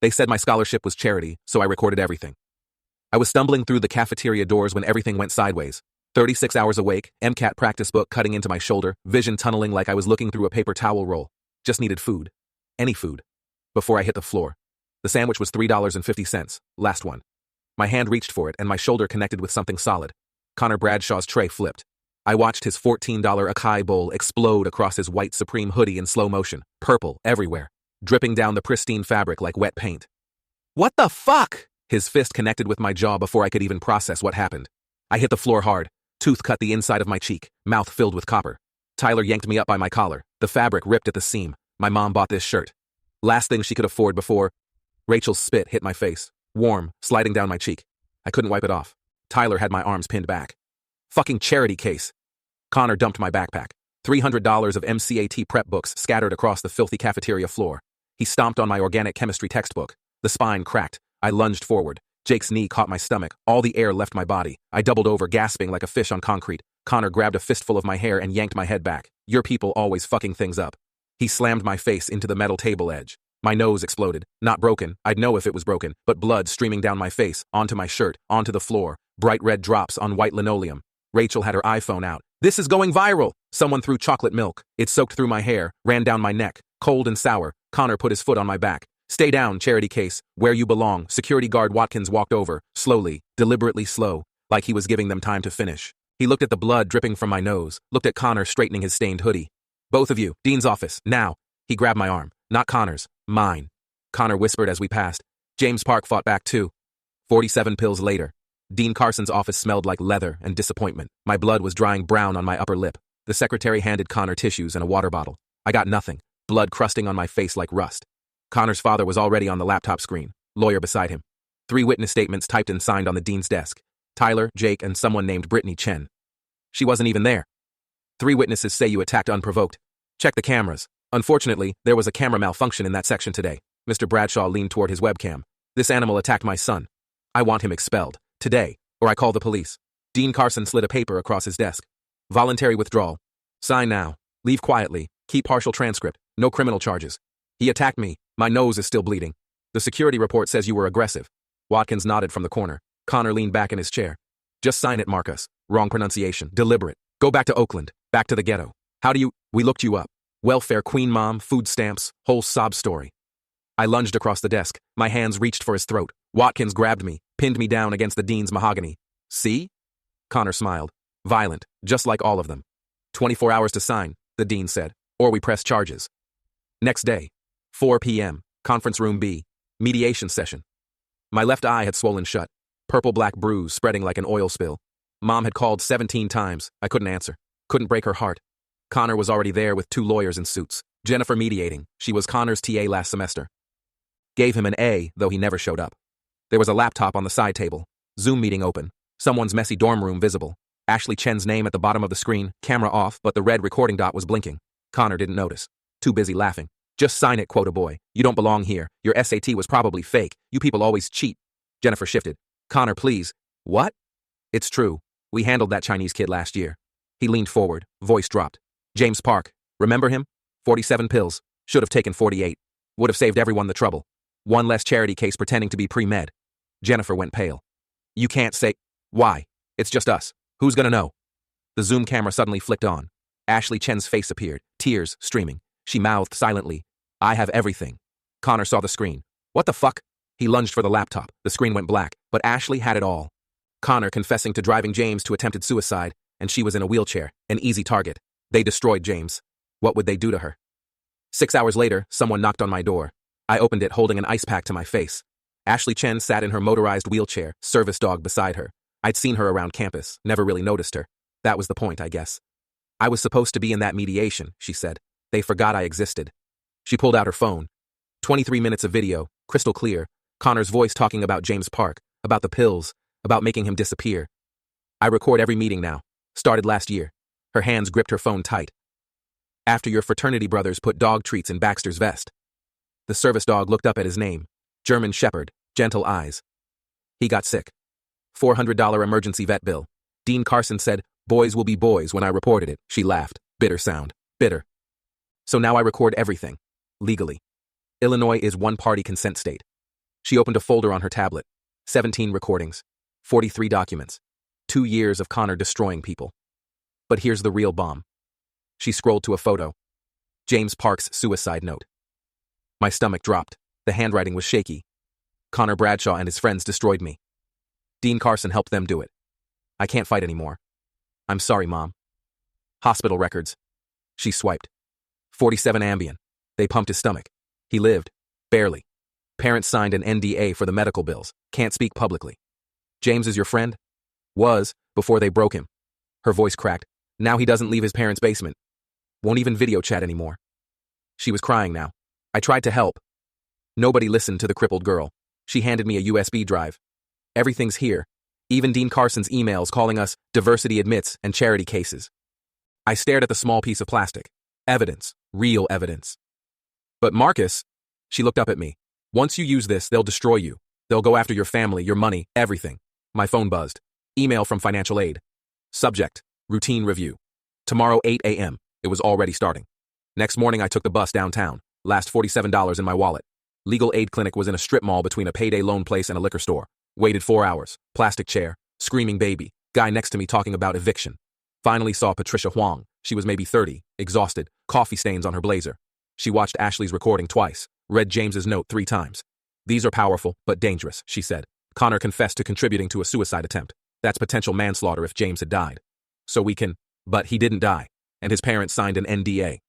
They said my scholarship was charity, so I recorded everything. I was stumbling through the cafeteria doors when everything went sideways. 36 hours awake, MCAT practice book cutting into my shoulder, vision tunneling like I was looking through a paper towel roll. Just needed food. Any food. Before I hit the floor. The sandwich was $3.50, last one. My hand reached for it and my shoulder connected with something solid. Connor Bradshaw's tray flipped. I watched his $14 acai bowl explode across his white Supreme hoodie in slow motion, purple everywhere, dripping down the pristine fabric like wet paint. What the fuck? His fist connected with my jaw before I could even process what happened. I hit the floor hard. Tooth cut the inside of my cheek, mouth filled with copper. Tyler yanked me up by my collar. The fabric ripped at the seam. My mom bought this shirt. Last thing she could afford before. Rachel's spit hit my face, warm, sliding down my cheek. I couldn't wipe it off. Tyler had my arms pinned back. Fucking charity case. Connor dumped my backpack. $300 of MCAT prep books scattered across the filthy cafeteria floor. He stomped on my organic chemistry textbook. The spine cracked. I lunged forward. Jake's knee caught my stomach. All the air left my body. I doubled over, gasping like a fish on concrete. Connor grabbed a fistful of my hair and yanked my head back. Your people always fucking things up. He slammed my face into the metal table edge. My nose exploded. Not broken. I'd know if it was broken, but blood streaming down my face, onto my shirt, onto the floor. Bright red drops on white linoleum. Rachel had her iPhone out. This is going viral. Someone threw chocolate milk. It soaked through my hair, ran down my neck, cold and sour. Connor put his foot on my back. Stay down, charity case. Where you belong. Security guard Watkins walked over, slowly, deliberately slow, like he was giving them time to finish. He looked at the blood dripping from my nose, looked at Connor straightening his stained hoodie. Both of you, Dean's office, now. He grabbed my arm. Not Connor's, mine. Connor whispered as we passed. James Park fought back too. 47 pills later. Dean Carson's office smelled like leather and disappointment. My blood was drying brown on my upper lip. The secretary handed Connor tissues and a water bottle. I got nothing. Blood crusting on my face like rust. Connor's father was already on the laptop screen, lawyer beside him. 3 witness statements typed and signed on the dean's desk. Tyler, Jake, and someone named Brittany Chen. She wasn't even there. 3 witnesses say you attacked unprovoked. Check the cameras. Unfortunately, there was a camera malfunction in that section today. Mr. Bradshaw leaned toward his webcam. This animal attacked my son. I want him expelled. Today, or I call the police. Dean Carson slid a paper across his desk. Voluntary withdrawal. Sign now. Leave quietly. Keep partial transcript. No criminal charges. He attacked me. My nose is still bleeding. The security report says you were aggressive. Watkins nodded from the corner. Connor leaned back in his chair. Just sign it, Marcus. Wrong pronunciation. Deliberate. Go back to Oakland. Back to the ghetto. How do you... We looked you up. Welfare, queen mom, food stamps, whole sob story. I lunged across the desk. My hands reached for his throat. Watkins grabbed me, pinned me down against the dean's mahogany. See? Connor smiled. Violent, just like all of them. 24 hours to sign, the dean said, or we press charges. Next day, 4 p.m., conference room B, mediation session. My left eye had swollen shut, purple-black bruise spreading like an oil spill. Mom had called 17 times. I couldn't answer. Couldn't break her heart. Connor was already there with 2 lawyers in suits. Jennifer mediating. She was Connor's TA last semester. Gave him an A, though he never showed up. There was a laptop on the side table. Zoom meeting open. Someone's messy dorm room visible. Ashley Chen's name at the bottom of the screen, camera off, but the red recording dot was blinking. Connor didn't notice. Too busy laughing. Just sign it, quote a boy. You don't belong here. Your SAT was probably fake. You people always cheat. Jennifer shifted. Connor, please. What? It's true. We handled that Chinese kid last year. He leaned forward, voice dropped. James Park. Remember him? 47 pills. Should have taken 48. Would have saved everyone the trouble. One less charity case pretending to be pre-med. Jennifer went pale. You can't say... Why? It's just us. Who's gonna know? The Zoom camera suddenly flicked on. Ashley Chen's face appeared, tears streaming. She mouthed silently, I have everything. Connor saw the screen. What the fuck? He lunged for the laptop. The screen went black, but Ashley had it all. Connor confessing to driving James to attempted suicide, and she was in a wheelchair, an easy target. They destroyed James. What would they do to her? 6 hours later, someone knocked on my door. I opened it holding an ice pack to my face. Ashley Chen sat in her motorized wheelchair, service dog beside her. I'd seen her around campus, never really noticed her. That was the point, I guess. I was supposed to be in that mediation, she said. They forgot I existed. She pulled out her phone. 23 minutes of video, crystal clear. Connor's voice talking about James Park, about the pills, about making him disappear. I record every meeting now. Started last year. Her hands gripped her phone tight. After your fraternity brothers put dog treats in Baxter's vest. The service dog looked up at his name. German Shepherd, gentle eyes. He got sick. $400 emergency vet bill. Dean Carson said, boys will be boys when I reported it. She laughed. Bitter sound. Bitter. So now I record everything. Legally. Illinois is one-party consent state. She opened a folder on her tablet. 17 recordings. 43 documents. 2 years of Connor destroying people. But here's the real bomb. She scrolled to a photo. James Parks' suicide note. My stomach dropped. The handwriting was shaky. Connor Bradshaw and his friends destroyed me. Dean Carson helped them do it. I can't fight anymore. I'm sorry, Mom. Hospital records. She swiped. 47 Ambien. They pumped his stomach. He lived. Barely. Parents signed an NDA for the medical bills. Can't speak publicly. James is your friend? Was, before they broke him. Her voice cracked. Now he doesn't leave his parents' basement. Won't even video chat anymore. She was crying now. I tried to help. Nobody listened to the crippled girl. She handed me a USB drive. Everything's here. Even Dean Carson's emails calling us diversity admits and charity cases. I stared at the small piece of plastic. Evidence. Real evidence. But Marcus, she looked up at me. Once you use this, they'll destroy you. They'll go after your family, your money, everything. My phone buzzed. Email from financial aid. Subject. Routine review. Tomorrow 8 a.m. It was already starting. Next morning I took the bus downtown. Last $47 in my wallet. Legal aid clinic was in a strip mall between a payday loan place and a liquor store. Waited 4 hours. Plastic chair. Screaming baby. Guy next to me talking about eviction. Finally saw Patricia Huang. She was maybe 30, exhausted, coffee stains on her blazer. She watched Ashley's recording twice, read James's note 3 times. These are powerful, but dangerous, she said. Connor confessed to contributing to a suicide attempt. That's potential manslaughter if James had died. So we can, but he didn't die, and his parents signed an NDA.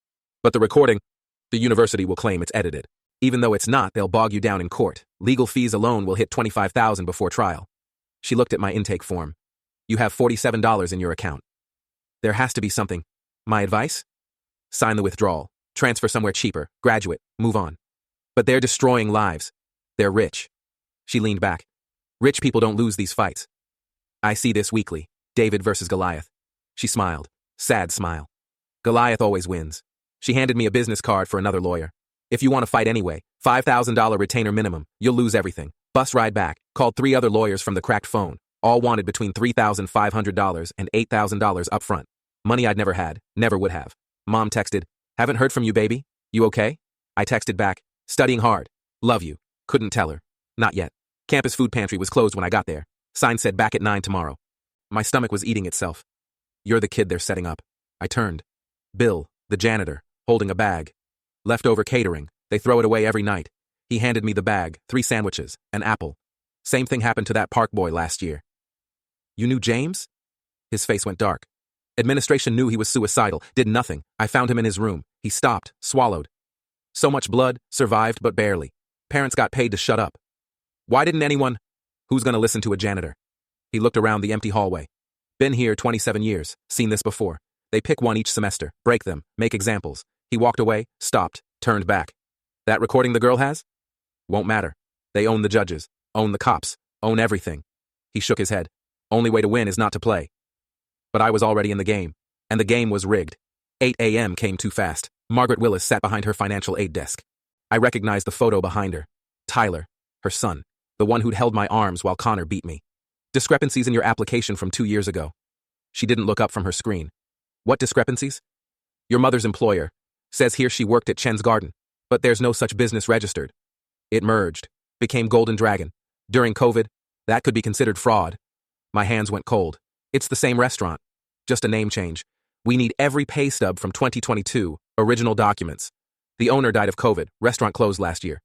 But the recording, the university will claim it's edited. Even though it's not, they'll bog you down in court. Legal fees alone will hit $25,000 before trial. She looked at my intake form. You have $47 in your account. There has to be something. My advice? Sign the withdrawal. Transfer somewhere cheaper. Graduate. Move on. But they're destroying lives. They're rich. She leaned back. Rich people don't lose these fights. I see this weekly. David versus Goliath. She smiled. Sad smile. Goliath always wins. She handed me a business card for another lawyer. If you want to fight anyway, $5,000 retainer minimum, you'll lose everything. Bus ride back. Called 3 other lawyers from the cracked phone. All wanted between $3,500 and $8,000 up front. Money I'd never had, never would have. Mom texted, haven't heard from you, baby. You okay? I texted back, studying hard. Love you. Couldn't tell her. Not yet. Campus food pantry was closed when I got there. Sign said back at 9 tomorrow. My stomach was eating itself. You're the kid they're setting up. I turned. Bill, the janitor, holding a bag. Leftover catering. They throw it away every night. He handed me the bag, 3 sandwiches, an apple. Same thing happened to that park boy last year. You knew James? His face went dark. Administration knew he was suicidal, did nothing. I found him in his room. He stopped, swallowed. So much blood, survived but barely. Parents got paid to shut up. Why didn't anyone? Who's gonna listen to a janitor? He looked around the empty hallway. Been here 27 years, seen this before. They pick one each semester, break them, make examples. He walked away, stopped, turned back. That recording the girl has? Won't matter. They own the judges, own the cops, own everything. He shook his head. Only way to win is not to play. But I was already in the game, and the game was rigged. 8 a.m. came too fast. Margaret Willis sat behind her financial aid desk. I recognized the photo behind her. Tyler, her son, the one who'd held my arms while Connor beat me. Discrepancies in your application from 2 years ago. She didn't look up from her screen. What discrepancies? Your mother's employer. Says here she worked at Chen's Garden, but there's no such business registered. It merged, became Golden Dragon. During COVID, that could be considered fraud. My hands went cold. It's the same restaurant, just a name change. We need every pay stub from 2022, original documents. The owner died of COVID, restaurant closed last year.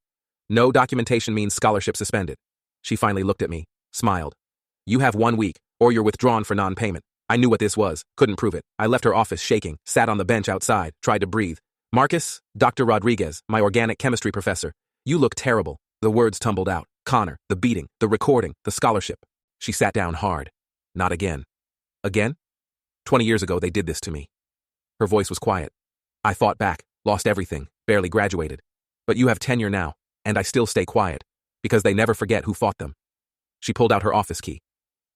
No documentation means scholarship suspended. She finally looked at me, smiled. You have 1 week, or you're withdrawn for non-payment. I knew what this was, couldn't prove it. I left her office shaking, sat on the bench outside, tried to breathe. Marcus, Dr. Rodriguez, my organic chemistry professor. You look terrible. The words tumbled out. Connor, the beating, the recording, the scholarship. She sat down hard. Not again. Again? 20 years ago they did this to me. Her voice was quiet. I fought back, lost everything, barely graduated. But you have tenure now, and I still stay quiet, because they never forget who fought them. She pulled out her office key.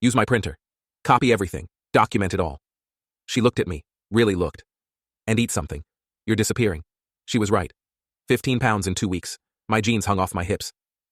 Use my printer. Copy everything. Document it all. She looked at me, really looked. And eat something. You're disappearing. She was right. 15 pounds in 2 weeks. My jeans hung off my hips.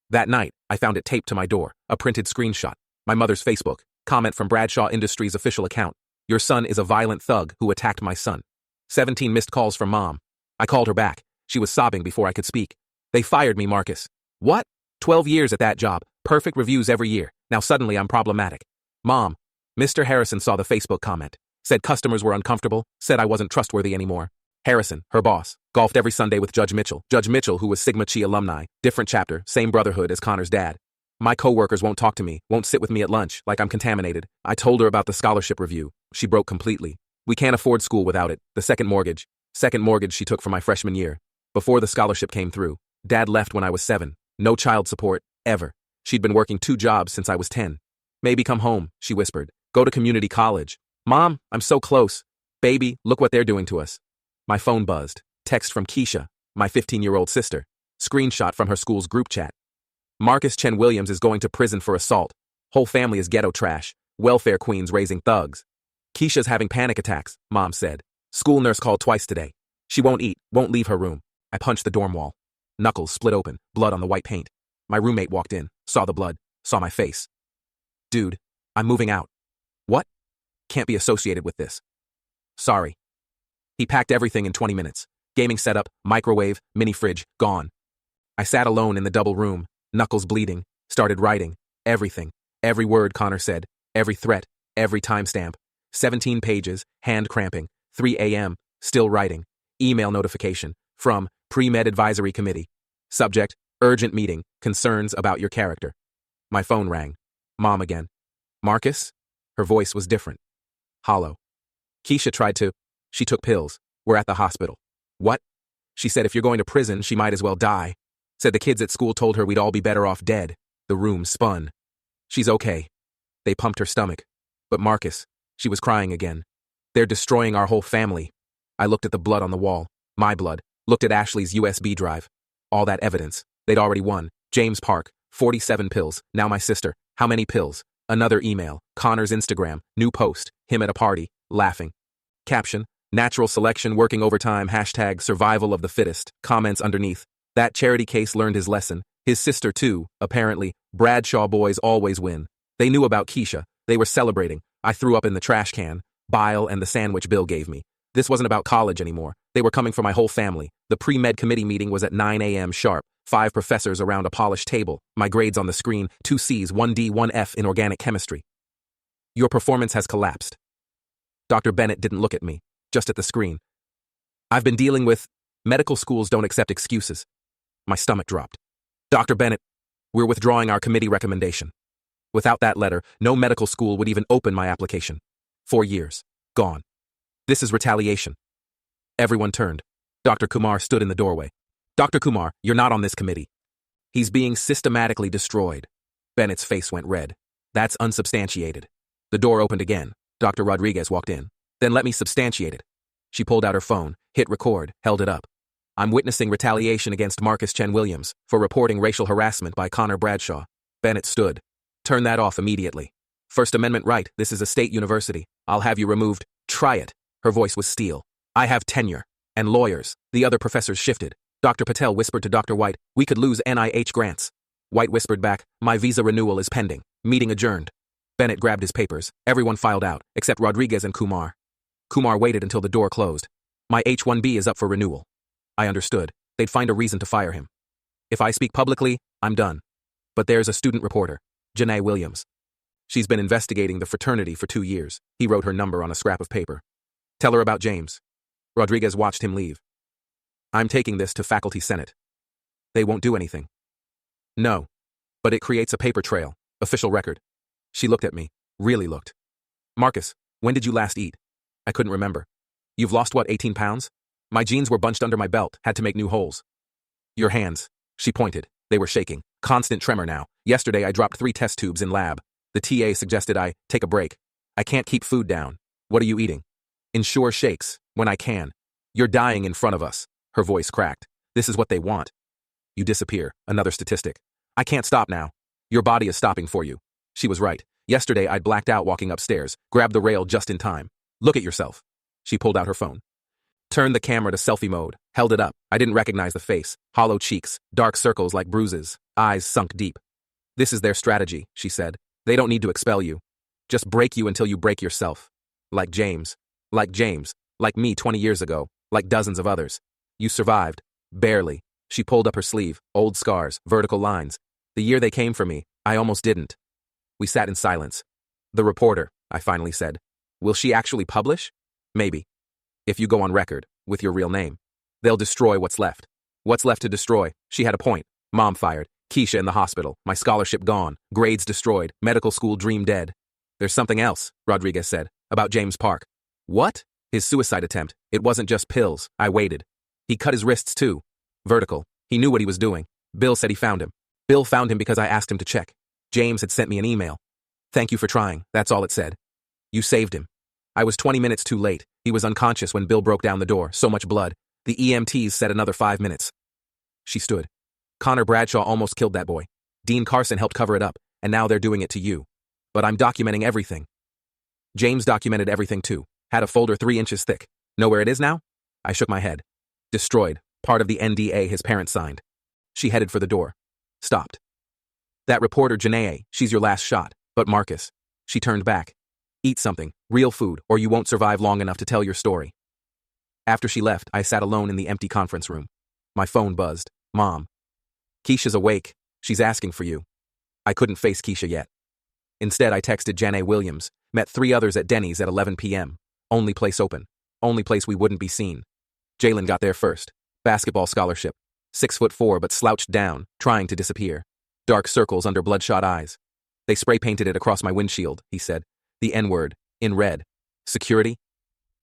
That night, I found it taped to my door, a printed screenshot. My mother's Facebook. Comment from Bradshaw Industries' official account. Your son is a violent thug who attacked my son. 17 missed calls from Mom. I called her back. She was sobbing before I could speak. They fired me, Marcus. What? 12 years at that job, perfect reviews every year. Now suddenly I'm problematic. Mom. Mr. Harrison saw the Facebook comment. Said customers were uncomfortable, said I wasn't trustworthy anymore. Harrison, her boss, golfed every Sunday with Judge Mitchell. Judge Mitchell, who was Sigma Chi alumni, different chapter, same brotherhood as Connor's dad. My coworkers won't talk to me, won't sit with me at lunch, like I'm contaminated. I told her about the scholarship review. She broke completely. We can't afford school without it. The second mortgage she took for my freshman year. Before the scholarship came through. Dad left when I was 7. No child support, ever. She'd been working 2 jobs since I was 10. Maybe come home, she whispered. Go to community college. Mom, I'm so close. Baby, look what they're doing to us. My phone buzzed. Text from Keisha, my 15-year-old sister. Screenshot from her school's group chat. Marcus Chen Williams is going to prison for assault. Whole family is ghetto trash. Welfare queens raising thugs. Keisha's having panic attacks, Mom said. School nurse called twice today. She won't eat, won't leave her room. I punched the dorm wall. Knuckles split open, blood on the white paint. My roommate walked in, saw the blood, saw my face. Dude, I'm moving out. What? Can't be associated with this. Sorry. He packed everything in 20 minutes. Gaming setup, microwave, mini fridge, gone. I sat alone in the double room, knuckles bleeding, started writing. Everything. Every word Connor said. Every threat. Every timestamp. 17 pages, hand cramping. 3 a.m., still writing. Email notification. From Pre-Med Advisory Committee. Subject, urgent meeting, concerns about your character. My phone rang. Mom again. Marcus? Her voice was different. Hollow. Keisha she took pills. We're at the hospital. What? She said if you're going to prison, she might as well die. Said the kids at school told her we'd all be better off dead. The room spun. She's okay. They pumped her stomach. But Marcus, she was crying again. They're destroying our whole family. I looked at the blood on the wall. My blood. Looked at Ashley's USB drive. All that evidence. They'd already won. James Park. 47 pills. Now my sister. How many pills? Another email. Connor's Instagram. New post. Him at a party. Laughing. Caption. Natural selection working overtime. Hashtag survival of the fittest. Comments underneath. That charity case learned his lesson. His sister too, apparently. Bradshaw boys always win. They knew about Keisha. They were celebrating. I threw up in the trash can. Bile and the sandwich Bill gave me. This wasn't about college anymore. They were coming for my whole family. The pre-med committee meeting was at 9 a.m. sharp. 5 professors around a polished table. My grades on the screen. 2 C's, 1 D, 1 F in organic chemistry. Your performance has collapsed. Dr. Bennett didn't look at me, just at the screen. I've been dealing with medical schools don't accept excuses. My stomach dropped. Dr. Bennett, we're withdrawing our committee recommendation. Without that letter, no medical school would even open my application. 4 years. Gone. This is retaliation. Everyone turned. Dr. Kumar stood in the doorway. Dr. Kumar, you're not on this committee. He's being systematically destroyed. Bennett's face went red. That's unsubstantiated. The door opened again. Dr. Rodriguez walked in. Then let me substantiate it. She pulled out her phone, hit record, held it up. I'm witnessing retaliation against Marcus Chen Williams for reporting racial harassment by Connor Bradshaw. Bennett stood. Turn that off immediately. First Amendment right, this is a state university. I'll have you removed. Try it. Her voice was steel. I have tenure. And lawyers. The other professors shifted. Dr. Patel whispered to Dr. White, we could lose NIH grants. White whispered back, my visa renewal is pending. Meeting adjourned. Bennett grabbed his papers. Everyone filed out, except Rodriguez and Kumar. Kumar waited until the door closed. My H-1B is up for renewal. I understood. They'd find a reason to fire him. If I speak publicly, I'm done. But there's a student reporter, Janae Williams. She's been investigating the fraternity for 2 years. He wrote her number on a scrap of paper. Tell her about James. Rodriguez watched him leave. I'm taking this to faculty senate. They won't do anything. No. But it creates a paper trail, official record. She looked at me, really looked. Marcus, when did you last eat? I couldn't remember. You've lost what, 18 pounds? My jeans were bunched under my belt, had to make new holes. Your hands. She pointed. They were shaking. Constant tremor now. Yesterday I dropped 3 test tubes in lab. The TA suggested I take a break. I can't keep food down. What are you eating? Ensure shakes, when I can. You're dying in front of us. Her voice cracked. This is what they want. You disappear. Another statistic. I can't stop now. Your body is stopping for you. She was right. Yesterday I'd blacked out walking upstairs, grabbed the rail just in time. Look at yourself. She pulled out her phone. Turned the camera to selfie mode, held it up. I didn't recognize the face. Hollow cheeks, dark circles like bruises, eyes sunk deep. This is their strategy, she said. They don't need to expel you. Just break you until you break yourself. Like James. Like James. Like me 20 years ago. Like dozens of others. You survived. Barely. She pulled up her sleeve. Old scars, vertical lines. The year they came for me, I almost didn't. We sat in silence. The reporter, I finally said. Will she actually publish? Maybe. If you go on record, with your real name. They'll destroy what's left. What's left to destroy? She had a point. Mom fired. Keisha in the hospital. My scholarship gone. Grades destroyed. Medical school dream dead. There's something else, Rodriguez said, about James Park. What? His suicide attempt. It wasn't just pills. I waited. He cut his wrists too. Vertical. He knew what he was doing. Bill said he found him. Bill found him because I asked him to check. James had sent me an email. Thank you for trying, that's all it said. You saved him. I was 20 minutes too late. He was unconscious when Bill broke down the door. So much blood. The EMTs said another 5 minutes. She stood. Connor Bradshaw almost killed that boy. Dean Carson helped cover it up, and now they're doing it to you. But I'm documenting everything. James documented everything too. Had a folder 3 inches thick. Know where it is now? I shook my head. Destroyed. Part of the NDA his parents signed. She headed for the door. Stopped. That reporter Janae, she's your last shot. But Marcus. She turned back. Eat something, real food, or you won't survive long enough to tell your story. After she left, I sat alone in the empty conference room. My phone buzzed. Mom. Keisha's awake. She's asking for you. I couldn't face Keisha yet. Instead, I texted Janae Williams, met 3 others at Denny's at 11 p.m. Only place open. Only place we wouldn't be seen. Jalen got there first. Basketball scholarship. 6'4" but slouched down, trying to disappear. Dark circles under bloodshot eyes. They spray painted it across my windshield, he said. The N-word, in red. Security?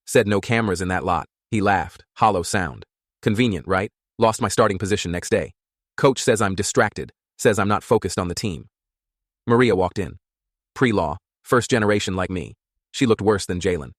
Said no cameras in that lot. He laughed, hollow sound. Convenient, right? Lost my starting position next day. Coach says I'm distracted, says I'm not focused on the team. Maria walked in. Pre-law, first generation like me. She looked worse than Jalen.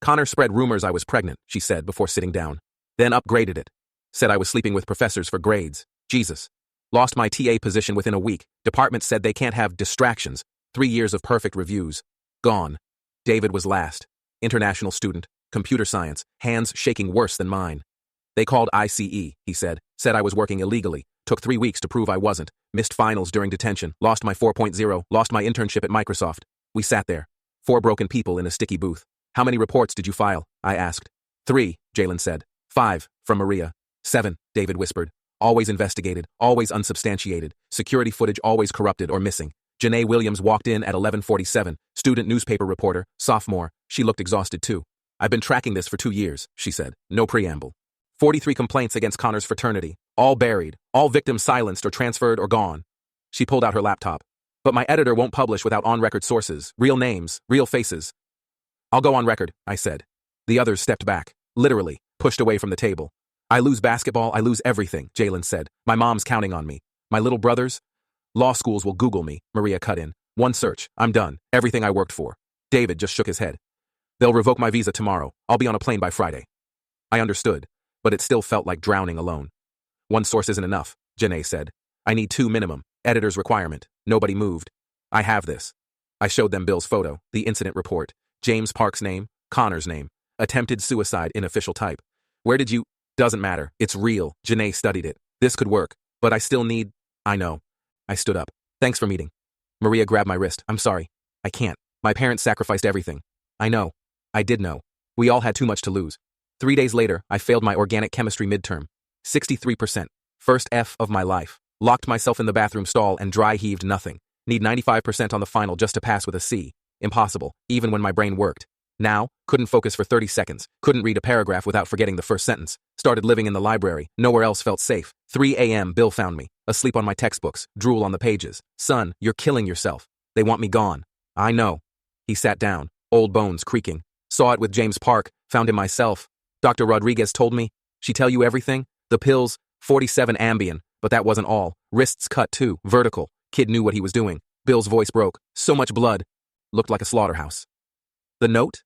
Connor spread rumors I was pregnant, she said before sitting down. Then upgraded it. Said I was sleeping with professors for grades. Jesus. Lost my TA position within a week. Department said they can't have distractions. 3 years of perfect reviews. Gone. David was last. International student. Computer science. Hands shaking worse than mine. They called ICE, he said. Said I was working illegally. Took 3 weeks to prove I wasn't. Missed finals during detention. Lost my 4.0. Lost my internship at Microsoft. We sat there. 4 broken people in a sticky booth. How many reports did you file? I asked. 3, Jalen said. 5, from Maria. 7, David whispered. Always investigated, always unsubstantiated. Security footage always corrupted or missing. Janae Williams walked in at 11:47, student newspaper reporter, sophomore. She looked exhausted too. I've been tracking this for 2 years, she said. No preamble. 43 complaints against Connor's fraternity. All buried, all victims silenced or transferred or gone. She pulled out her laptop. But my editor won't publish without on-record sources, real names, real faces. I'll go on record, I said. The others stepped back, literally, pushed away from the table. I lose basketball, I lose everything, Jalen said. My mom's counting on me. My little brothers? Law schools will Google me, Maria cut in. One search, I'm done. Everything I worked for. David just shook his head. They'll revoke my visa tomorrow. I'll be on a plane by Friday. I understood, but it still felt like drowning alone. One source isn't enough, Janae said. I need 2 minimum. Editor's requirement. Nobody moved. I have this. I showed them Bill's photo, the incident report, James Park's name, Connor's name, attempted suicide in official type. Where did you? Doesn't matter. It's real. Janae studied it. This could work, but I still need. I know. I stood up. Thanks for meeting. Maria grabbed my wrist. I'm sorry. I can't. My parents sacrificed everything. I know. I did know. We all had too much to lose. 3 days later, I failed my organic chemistry midterm. 63%. First F of my life. Locked myself in the bathroom stall and dry heaved nothing. Need 95% on the final just to pass with a C. Impossible, even when my brain worked. Now, couldn't focus for 30 seconds, couldn't read a paragraph without forgetting the first sentence. Started living in the library, nowhere else felt safe. 3 a.m. Bill found me, asleep on my textbooks, drool on the pages. Son, you're killing yourself. They want me gone. I know. He sat down, old bones creaking. Saw it with James Park, found him myself. Dr. Rodriguez told me, she tell you everything? The pills, 47 Ambien, but that wasn't all. Wrists cut too, vertical. Kid knew what he was doing. Bill's voice broke. So much blood. Looked like a slaughterhouse. The note?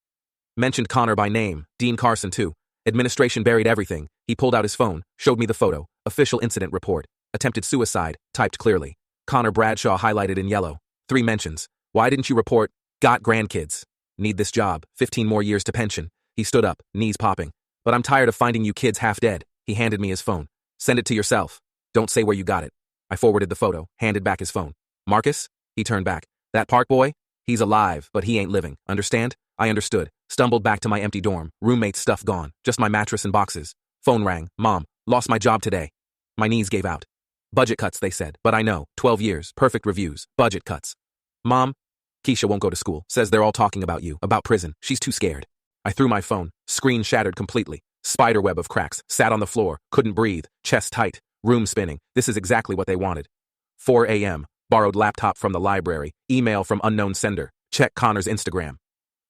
Mentioned Connor by name, Dean Carson too. Administration buried everything. He pulled out his phone, showed me the photo. Official incident report. Attempted suicide, typed clearly. Connor Bradshaw highlighted in yellow. 3 mentions. Why didn't you report? Got grandkids. Need this job. 15 more years to pension. He stood up, knees popping. But I'm tired of finding you kids half dead. He handed me his phone. Send it to yourself. Don't say where you got it. I forwarded the photo, handed back his phone. Marcus? He turned back. That Park boy? He's alive, but he ain't living. Understand? I understood. Stumbled back to my empty dorm. Roommate's stuff gone. Just my mattress and boxes. Phone rang. Mom, lost my job today. My knees gave out. Budget cuts, they said, but I know, 12 years, perfect reviews, budget cuts. Mom, Keisha won't go to school, says they're all talking about you, about prison, she's too scared. I threw my phone, screen shattered completely, spiderweb of cracks, sat on the floor, couldn't breathe, chest tight, room spinning, this is exactly what they wanted. 4 a.m., borrowed laptop from the library, email from unknown sender, check Connor's Instagram.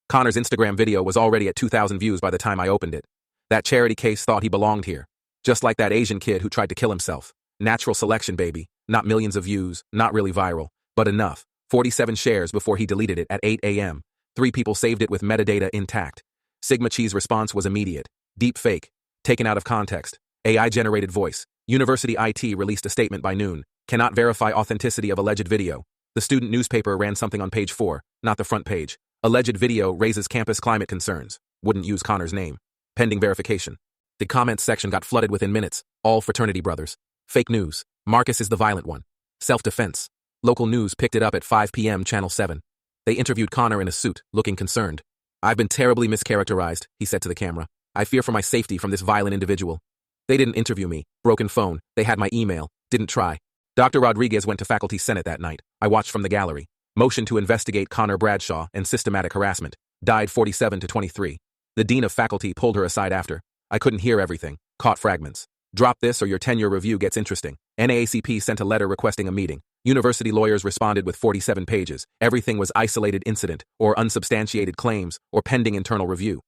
Connor's Instagram video was already at 2,000 views by the time I opened it. That charity case thought he belonged here. Just like that Asian kid who tried to kill himself. Natural selection, baby. Not millions of views, not really viral, but enough. 47 shares before he deleted it at 8 a.m. 3 people saved it with metadata intact. Sigma Chi's response was immediate. Deep fake. Taken out of context. AI-generated voice. University IT released a statement by noon. Cannot verify authenticity of alleged video. The student newspaper ran something on page 4, not the front page. Alleged video raises campus climate concerns. Wouldn't use Connor's name. Pending verification. The comments section got flooded within minutes. All fraternity brothers. Fake news. Marcus is the violent one. Self-defense. Local news picked it up at 5 p.m. Channel 7. They interviewed Connor in a suit, looking concerned. I've been terribly mischaracterized, he said to the camera. I fear for my safety from this violent individual. They didn't interview me. Broken phone. They had my email. Didn't try. Dr. Rodriguez went to faculty senate that night. I watched from the gallery. Motion to investigate Connor Bradshaw and systematic harassment. Died 47 to 23. The dean of faculty pulled her aside after. I couldn't hear everything. Caught fragments. Drop this or your tenure review gets interesting. NAACP sent a letter requesting a meeting. University lawyers responded with 47 pages. Everything was isolated incident, or unsubstantiated claims, or pending internal review.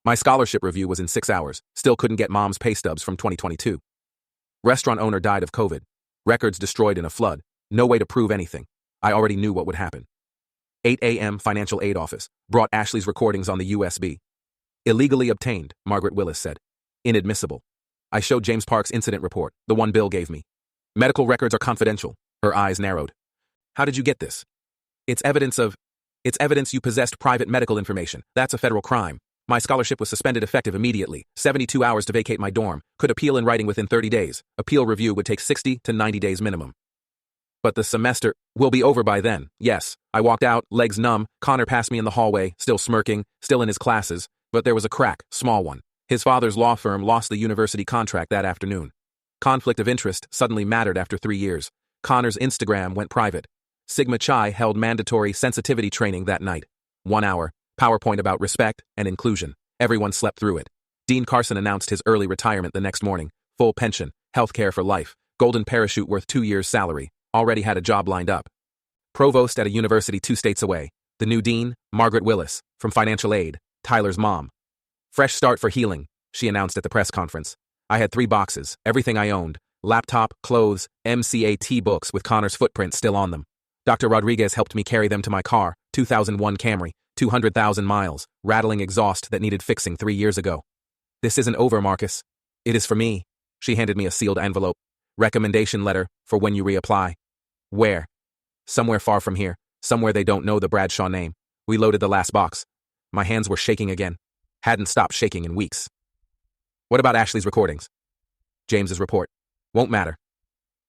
My scholarship review was in 6 hours. Still couldn't get mom's pay stubs from 2022. Restaurant owner died of COVID. Records destroyed in a flood. No way to prove anything. I already knew what would happen. 8 a.m. Financial aid office. Brought Ashley's recordings on the USB. Illegally obtained, Margaret Willis said. Inadmissible. I showed James Park's incident report, the one Bill gave me. Medical records are confidential. Her eyes narrowed. How did you get this? It's evidence you possessed private medical information. That's a federal crime. My scholarship was suspended effective immediately. 72 hours to vacate my dorm. Could appeal in writing within 30 days. Appeal review would take 60 to 90 days minimum. But the semester will be over by then. Yes. I walked out, legs numb. Connor passed me in the hallway, still smirking, still in his classes. But there was a crack, small one. His father's law firm lost the university contract that afternoon. Conflict of interest suddenly mattered after 3 years. Connor's Instagram went private. Sigma Chi held mandatory sensitivity training that night. 1 hour. PowerPoint about respect and inclusion. Everyone slept through it. Dean Carson announced his early retirement the next morning. Full pension, health care for life, golden parachute worth 2 years' salary. Already had a job lined up. Provost at a university 2 states away. The new dean, Margaret Willis, from financial aid, Tyler's mom. Fresh start for healing, she announced at the press conference. I had 3 boxes, everything I owned. Laptop, clothes, MCAT books with Connor's footprint still on them. Dr. Rodriguez helped me carry them to my car, 2001 Camry, 200,000 miles, rattling exhaust that needed fixing 3 years ago. This isn't over, Marcus. It is for me. She handed me a sealed envelope. Recommendation letter for when you reapply. Where? Somewhere far from here. Somewhere they don't know the Bradshaw name. We loaded the last box. My hands were shaking again. Hadn't stopped shaking in weeks. What about Ashley's recordings? James's report. Won't matter.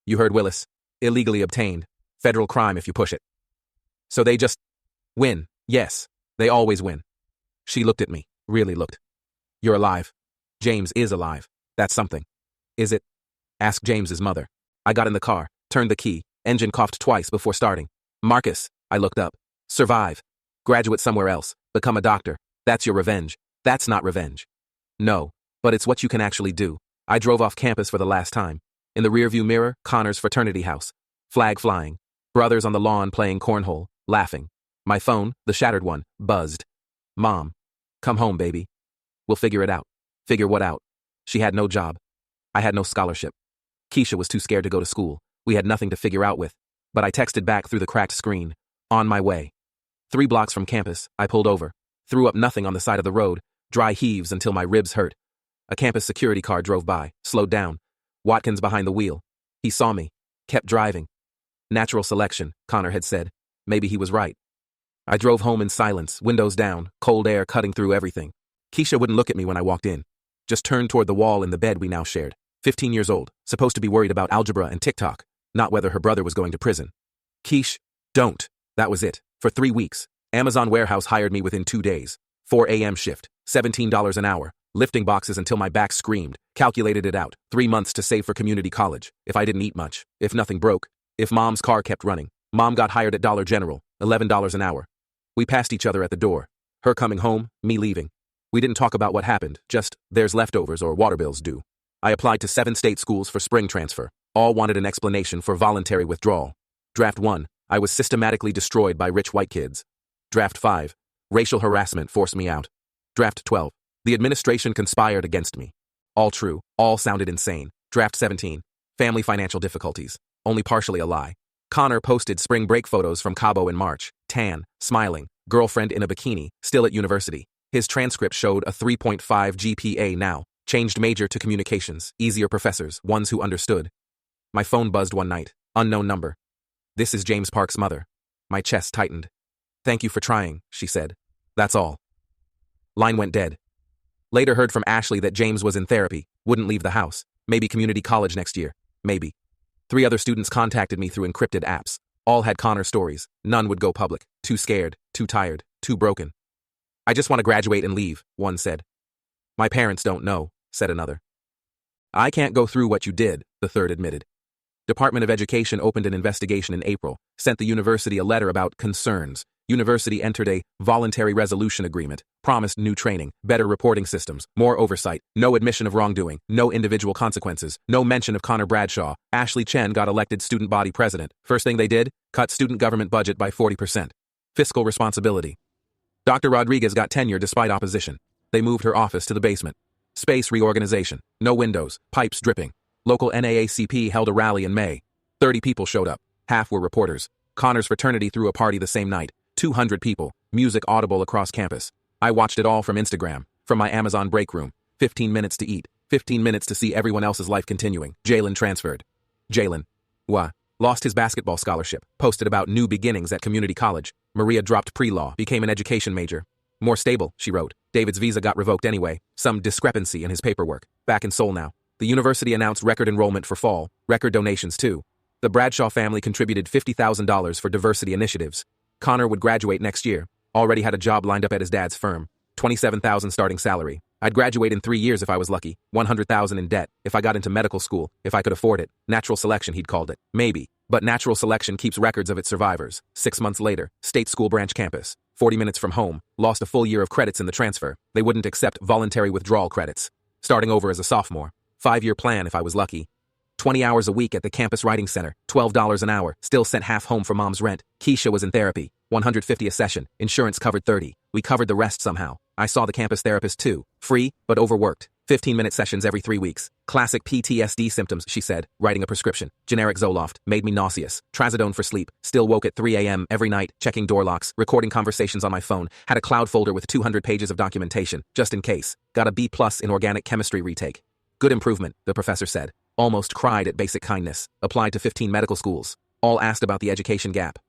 You heard Willis. Illegally obtained. Federal crime if you push it. So they just win. Yes, they always win. She looked at me. Really looked. You're alive. James is alive. That's something. Is it? Asked James's mother. I got in the car, turned the key, engine coughed twice before starting. Marcus, I looked up. Survive. Graduate somewhere else. Become a doctor. That's your revenge. That's not revenge. No, but it's what you can actually do. I drove off campus for the last time. In the rearview mirror, Connor's fraternity house. Flag flying. Brothers on the lawn playing cornhole, laughing. My phone, the shattered one, buzzed. Mom. Come home, baby. We'll figure it out. Figure what out? She had no job. I had no scholarship. Keisha was too scared to go to school. We had nothing to figure out with. But I texted back through the cracked screen. On my way. 3 blocks from campus, I pulled over. Threw up nothing on the side of the road. Dry heaves until my ribs hurt. A campus security car drove by, slowed down. Watkins behind the wheel. He saw me. Kept driving. Natural selection, Connor had said. Maybe he was right. I drove home in silence, windows down, cold air cutting through everything. Keisha wouldn't look at me when I walked in. Just turned toward the wall in the bed we now shared. 15 years old, supposed to be worried about algebra and TikTok, not whether her brother was going to prison. Keish, don't. That was it. For 3 weeks. Amazon warehouse hired me within 2 days. 4 a.m. shift, $17 an hour. lifting boxes until my back screamed, calculated it out, 3 months to save for community college, if I didn't eat much, if nothing broke, if Mom's car kept running. Mom got hired at Dollar General, $11 an hour. We passed each other at the door, her coming home, me leaving. We didn't talk about what happened, just, there's leftovers or water bills due. I applied to 7 state schools for spring transfer. All wanted an explanation for voluntary withdrawal. Draft 1, I was systematically destroyed by rich white kids. Draft 5, racial harassment forced me out. Draft 12, the administration conspired against me. All true, all sounded insane. Draft 17, family financial difficulties, only partially a lie. Connor posted spring break photos from Cabo in March, tan, smiling, girlfriend in a bikini, still at university. His transcript showed a 3.5 GPA now, changed major to communications, easier professors, ones who understood. My phone buzzed one night, unknown number. This is James Park's mother. My chest tightened. Thank you for trying, she said. That's all. Line went dead. Later heard from Ashley that James was in therapy, wouldn't leave the house, maybe community college next year, maybe. 3 other students contacted me through encrypted apps. All had Connor stories. None would go public. Too scared, too tired, too broken. I just want to graduate and leave, one said. My parents don't know, said another. I can't go through what you did, the third admitted. Department of Education opened an investigation in April, sent the university a letter about concerns. University entered a voluntary resolution agreement, promised new training, better reporting systems, more oversight, no admission of wrongdoing, no individual consequences, no mention of Connor Bradshaw. Ashley Chen got elected student body president. First thing they did, cut student government budget by 40%. Fiscal responsibility. Dr. Rodriguez got tenure despite opposition. They moved her office to the basement. Space reorganization. No windows, pipes dripping. Local NAACP held a rally in May. 30 people showed up. Half were reporters. Connor's fraternity threw a party the same night. 200 people. Music audible across campus. I watched it all from Instagram, from my Amazon break room. 15 minutes to eat. 15 minutes to see everyone else's life continuing. Jalen transferred. Jalen. Lost his basketball scholarship. Posted about new beginnings at community college. Maria dropped pre-law, became an education major. More stable, she wrote. David's visa got revoked anyway. Some discrepancy in his paperwork. Back in Seoul now. The university announced record enrollment for fall. Record donations too. The Bradshaw family contributed $50,000 for diversity initiatives. Connor would graduate next year. Already had a job lined up at his dad's firm. $27,000 starting salary. I'd graduate in 3 years if I was lucky. $100,000 in debt. If I got into medical school, if I could afford it. Natural selection, he'd called it. Maybe. But natural selection keeps records of its survivors. 6 months later, state school branch campus. 40 minutes from home. Lost a full year of credits in the transfer. They wouldn't accept voluntary withdrawal credits. Starting over as a sophomore. 5-year plan if I was lucky. 20 hours a week at the campus writing center. $12 an hour. Still sent half home for mom's rent. Keisha was in therapy. $150 a session. Insurance covered $30. We covered the rest somehow. I saw the campus therapist too. Free, but overworked. 15-minute sessions every 3 weeks. Classic PTSD symptoms, she said, writing a prescription. Generic Zoloft. Made me nauseous. Trazodone for sleep. Still woke at 3 a.m. every night, checking door locks, recording conversations on my phone. Had a cloud folder with 200 pages of documentation, just in case. Got a B+ in organic chemistry retake. Good improvement, the professor said. Almost cried at basic kindness. Applied to 15 medical schools. All asked about the education gap.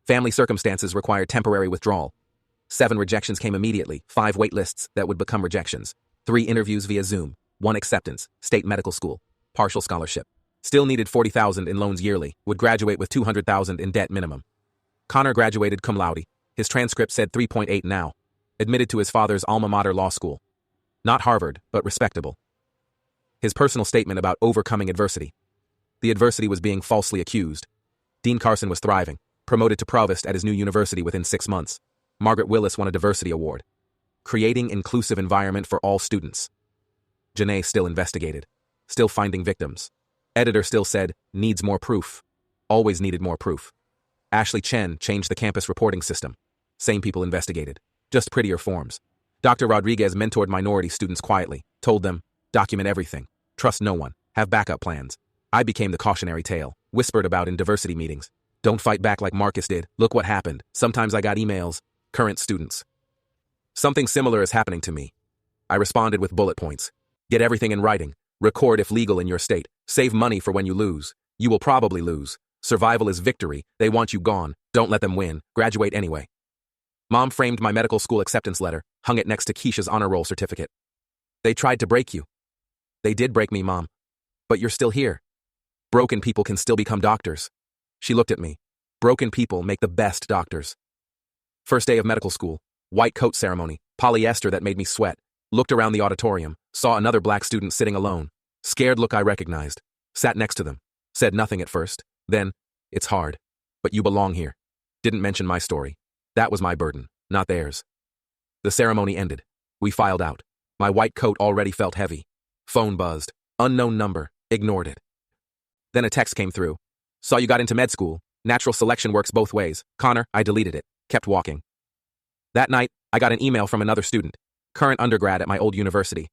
Family circumstances required temporary withdrawal. 7 rejections came immediately. 5 wait lists that would become rejections. 3 interviews via Zoom. 1 acceptance. State medical school. Partial scholarship. Still needed $40,000 in loans yearly. Would graduate with $200,000 in debt minimum. Connor graduated cum laude. His transcript said 3.8 now. Admitted to his father's alma mater law school. Not Harvard, but respectable. His personal statement about overcoming adversity. The adversity was being falsely accused. Dean Carson was thriving. Promoted to provost at his new university within 6 months. Margaret Willis won a diversity award. Creating inclusive environment for all students. Janae still investigated. Still finding victims. Editor still said, needs more proof. Always needed more proof. Ashley Chen changed the campus reporting system. Same people investigated. Just prettier forms. Dr. Rodriguez mentored minority students quietly. Told them, document everything. Trust no one. Have backup plans. I became the cautionary tale. Whispered about in diversity meetings. Don't fight back like Marcus did. Look what happened. Sometimes I got emails. Current students. Something similar is happening to me. I responded with bullet points. Get everything in writing. Record if legal in your state. Save money for when you lose. You will probably lose. Survival is victory. They want you gone. Don't let them win. Graduate anyway. Mom framed my medical school acceptance letter, hung it next to Keisha's honor roll certificate. They tried to break you. They did break me, Mom. But you're still here. Broken people can still become doctors. She looked at me. Broken people make the best doctors. First day of medical school. White coat ceremony. Polyester that made me sweat. Looked around the auditorium, saw another black student sitting alone. Scared look I recognized. Sat next to them. Said nothing at first. Then, it's hard. But you belong here. Didn't mention my story. That was my burden, not theirs. The ceremony ended. We filed out. My white coat already felt heavy. Phone buzzed. Unknown number. Ignored it. Then a text came through. Saw you got into med school. Natural selection works both ways. Connor, I deleted it. Kept walking. That night, I got an email from another student. Current undergrad at my old university.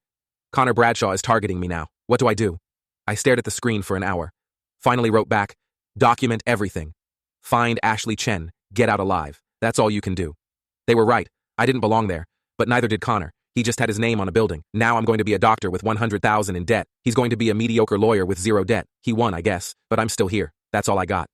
Connor Bradshaw is targeting me now. What do I do? I stared at the screen for an hour. Finally wrote back, document everything. Find Ashley Chen. Get out alive. That's all you can do. They were right. I didn't belong there. But neither did Connor. He just had his name on a building. Now I'm going to be a doctor with $100,000 in debt. He's going to be a mediocre lawyer with zero debt. He won, I guess. But I'm still here. That's all I got.